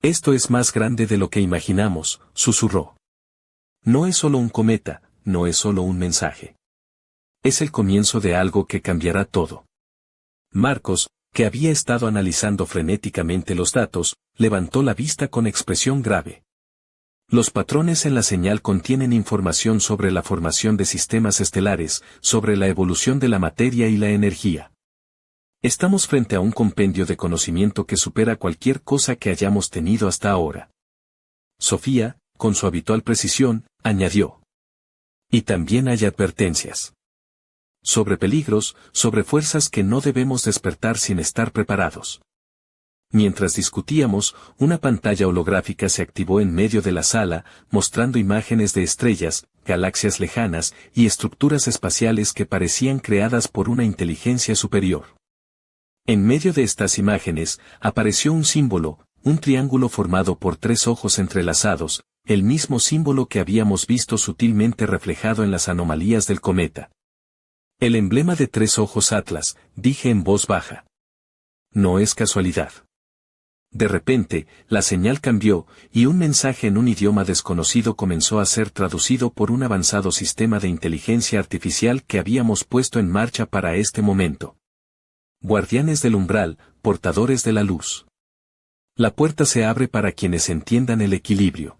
Speaker 1: Esto es más grande de lo que imaginamos, susurró. No es solo un cometa, no es solo un mensaje. Es el comienzo de algo que cambiará todo. Marcos, que había estado analizando frenéticamente los datos, levantó la vista con expresión grave. Los patrones en la señal contienen información sobre la formación de sistemas estelares, sobre la evolución de la materia y la energía. Estamos frente a un compendio de conocimiento que supera cualquier cosa que hayamos tenido hasta ahora. Sofía, con su habitual precisión, añadió. Y también hay advertencias. Sobre peligros, sobre fuerzas que no debemos despertar sin estar preparados. Mientras discutíamos, una pantalla holográfica se activó en medio de la sala, mostrando imágenes de estrellas, galaxias lejanas y estructuras espaciales que parecían creadas por una inteligencia superior. En medio de estas imágenes, apareció un símbolo, un triángulo formado por tres ojos entrelazados, el mismo símbolo que habíamos visto sutilmente reflejado en las anomalías del cometa. El emblema de tres ojos Atlas, dije en voz baja. No es casualidad. De repente, la señal cambió, y un mensaje en un idioma desconocido comenzó a ser traducido por un avanzado sistema de inteligencia artificial que habíamos puesto en marcha para este momento. Guardianes del umbral, portadores de la luz. La puerta se abre para quienes entiendan el equilibrio.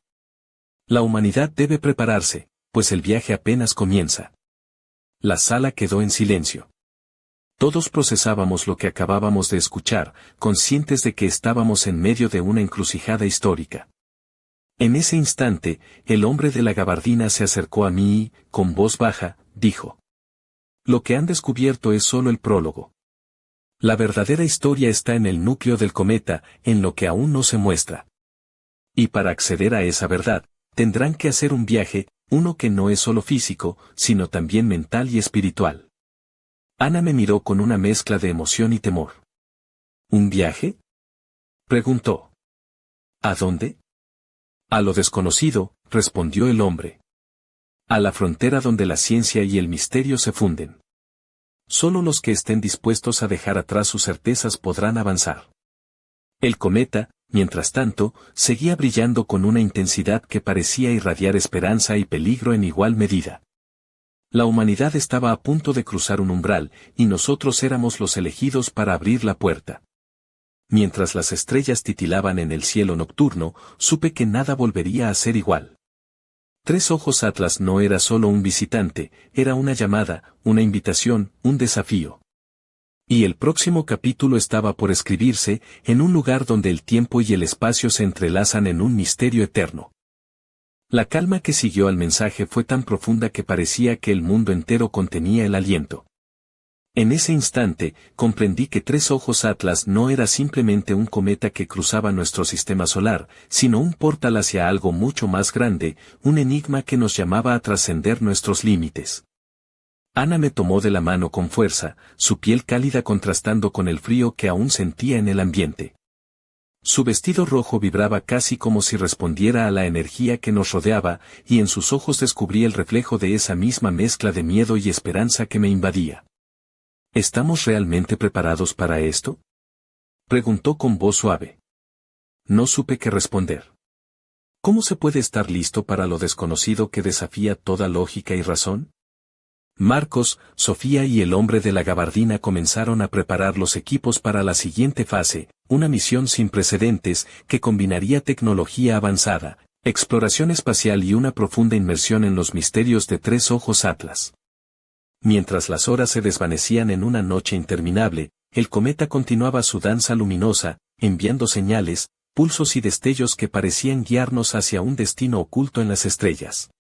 Speaker 1: La humanidad debe prepararse, pues el viaje apenas comienza. La sala quedó en silencio. Todos procesábamos lo que acabábamos de escuchar, conscientes de que estábamos en medio de una encrucijada histórica. En ese instante, el hombre de la gabardina se acercó a mí y, con voz baja, dijo: Lo que han descubierto es solo el prólogo. La verdadera historia está en el núcleo del cometa, en lo que aún no se muestra. Y para acceder a esa verdad, tendrán que hacer un viaje, uno que no es solo físico, sino también mental y espiritual. Ana me miró con una mezcla de emoción y temor. ¿Un viaje?, preguntó. ¿A dónde? A lo desconocido, respondió el hombre. A la frontera donde la ciencia y el misterio se funden. Solo los que estén dispuestos a dejar atrás sus certezas podrán avanzar. El cometa, mientras tanto, seguía brillando con una intensidad que parecía irradiar esperanza y peligro en igual medida. La humanidad estaba a punto de cruzar un umbral, y nosotros éramos los elegidos para abrir la puerta. Mientras las estrellas titilaban en el cielo nocturno, supe que nada volvería a ser igual. Tres Ojos Atlas no era solo un visitante, era una llamada, una invitación, un desafío. Y el próximo capítulo estaba por escribirse, en un lugar donde el tiempo y el espacio se entrelazan en un misterio eterno. La calma que siguió al mensaje fue tan profunda que parecía que el mundo entero contenía el aliento. En ese instante, comprendí que Tres Ojos Atlas no era simplemente un cometa que cruzaba nuestro sistema solar, sino un portal hacia algo mucho más grande, un enigma que nos llamaba a trascender nuestros límites. Ana me tomó de la mano con fuerza, su piel cálida contrastando con el frío que aún sentía en el ambiente. Su vestido rojo vibraba casi como si respondiera a la energía que nos rodeaba, y en sus ojos descubrí el reflejo de esa misma mezcla de miedo y esperanza que me invadía. ¿Estamos realmente preparados para esto?, preguntó con voz suave. No supe qué responder. ¿Cómo se puede estar listo para lo desconocido que desafía toda lógica y razón? Marcos, Sofía y el hombre de la gabardina comenzaron a preparar los equipos para la siguiente fase, una misión sin precedentes que combinaría tecnología avanzada, exploración espacial y una profunda inmersión en los misterios de Tres Ojos Atlas. Mientras las horas se desvanecían en una noche interminable, el cometa continuaba su danza luminosa, enviando señales, pulsos y destellos que parecían guiarnos hacia un destino oculto en las estrellas.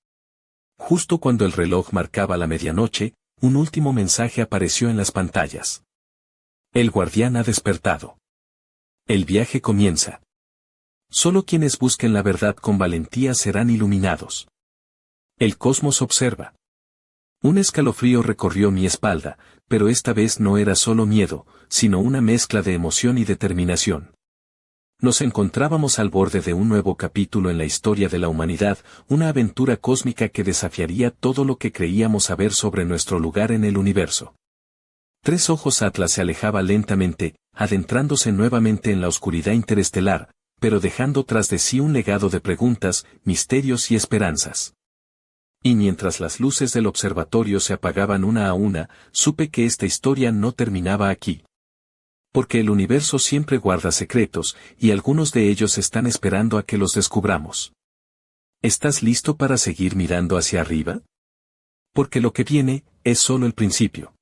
Speaker 1: Justo cuando el reloj marcaba la medianoche, un último mensaje apareció en las pantallas. El guardián ha despertado. El viaje comienza. Solo quienes busquen la verdad con valentía serán iluminados. El cosmos observa. Un escalofrío recorrió mi espalda, pero esta vez no era solo miedo, sino una mezcla de emoción y determinación. Nos encontrábamos al borde de un nuevo capítulo en la historia de la humanidad, una aventura cósmica que desafiaría todo lo que creíamos saber sobre nuestro lugar en el universo. Tres Ojos Atlas se alejaba lentamente, adentrándose nuevamente en la oscuridad interestelar, pero dejando tras de sí un legado de preguntas, misterios y esperanzas. Y mientras las luces del observatorio se apagaban una a una, supe que esta historia no terminaba aquí. Porque el universo siempre guarda secretos, y algunos de ellos están esperando a que los descubramos. ¿Estás listo para seguir mirando hacia arriba? Porque lo que viene, es solo el principio.